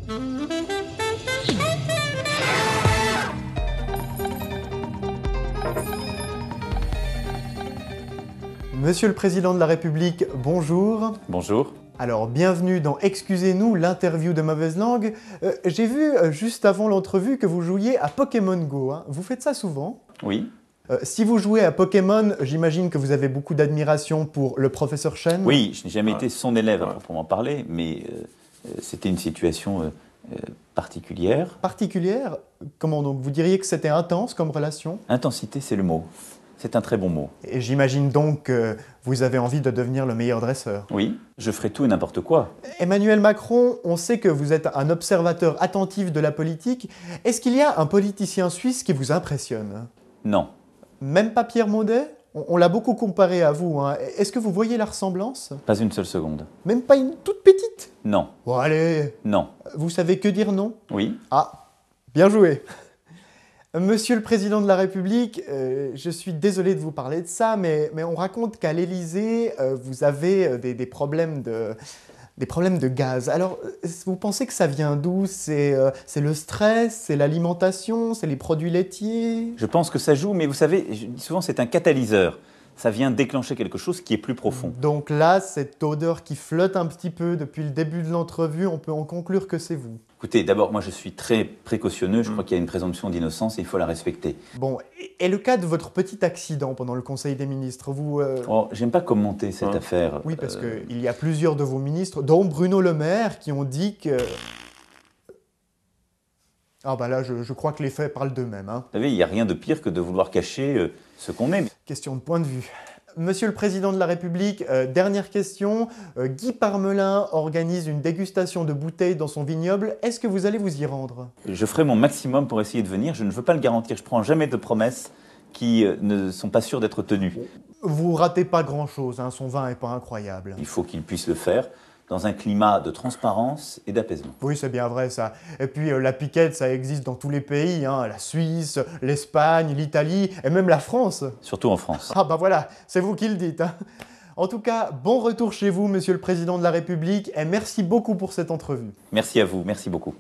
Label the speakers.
Speaker 1: Monsieur le Président de la République, bonjour.
Speaker 2: Bonjour.
Speaker 1: Alors, bienvenue dans Excusez-nous, l'interview de mauvaise langue. J'ai vu juste avant l'entrevue que vous jouiez à Pokémon Go. Hein. Vous faites ça souvent?
Speaker 2: Oui.
Speaker 1: Si vous jouez à Pokémon, j'imagine que vous avez beaucoup d'admiration pour le professeur Chen.
Speaker 2: Oui, je n'ai jamais été son élève à proprement parler, mais c'était une situation particulière.
Speaker 1: Particulière? Comment donc? Vous diriez que c'était intense comme relation?
Speaker 2: Intensité, c'est le mot. C'est un très bon mot.
Speaker 1: Et j'imagine donc que vous avez envie de devenir le meilleur dresseur.
Speaker 2: Oui, je ferai tout et n'importe quoi.
Speaker 1: Emmanuel Macron, on sait que vous êtes un observateur attentif de la politique. Est-ce qu'il y a un politicien suisse qui vous impressionne?
Speaker 2: Non.
Speaker 1: Même pas Pierre Maudet? On l'a beaucoup comparé à vous. Hein. Est-ce que vous voyez la ressemblance?
Speaker 2: Pas une seule seconde.
Speaker 1: Même pas une toute petite?
Speaker 2: Non.
Speaker 1: Bon, allez.
Speaker 2: Non.
Speaker 1: Vous savez que dire non?
Speaker 2: Oui.
Speaker 1: Ah, bien joué. Monsieur le Président de la République, je suis désolé de vous parler de ça, mais on raconte qu'à l'Élysée, vous avez des problèmes de gaz. Alors, vous pensez que ça vient d'où? C'est le stress, c'est l'alimentation, c'est les produits laitiers?
Speaker 2: Je pense que ça joue, mais vous savez, je dis souvent c'est un catalyseur. Ça vient déclencher quelque chose qui est plus profond.
Speaker 1: Donc là, cette odeur qui flotte un petit peu depuis le début de l'entrevue, on peut en conclure que c'est vous.
Speaker 2: Écoutez, d'abord, moi je suis très précautionneux, je crois qu'il y a une présomption d'innocence et il faut la respecter.
Speaker 1: Bon, et le cas de votre petit accident pendant le Conseil des ministres, vous...
Speaker 2: Oh, j'aime pas commenter cette affaire.
Speaker 1: Oui, parce qu'il y a plusieurs de vos ministres, dont Bruno Le Maire, qui ont dit que... Ah bah là, je crois que les faits parlent d'eux-mêmes. Hein.
Speaker 2: Vous savez, il n'y a rien de pire que de vouloir cacher ce qu'on est.
Speaker 1: Question de point de vue. Monsieur le Président de la République, dernière question. Guy Parmelin organise une dégustation de bouteilles dans son vignoble. Est-ce que vous allez vous y rendre?
Speaker 2: Je ferai mon maximum pour essayer de venir. Je ne veux pas le garantir. Je ne prends jamais de promesses qui ne sont pas sûres d'être tenues.
Speaker 1: Vous ratez pas grand-chose, hein, son vin n'est pas incroyable.
Speaker 2: Il faut qu'il puisse le faire dans un climat de transparence et d'apaisement.
Speaker 1: Oui, c'est bien vrai ça. Et puis la piquette, ça existe dans tous les pays, hein, la Suisse, l'Espagne, l'Italie et même la France.
Speaker 2: Surtout en France.
Speaker 1: Ah bah voilà, c'est vous qui le dites. Hein. En tout cas, bon retour chez vous, Monsieur le Président de la République, et merci beaucoup pour cette entrevue.
Speaker 2: Merci à vous, merci beaucoup.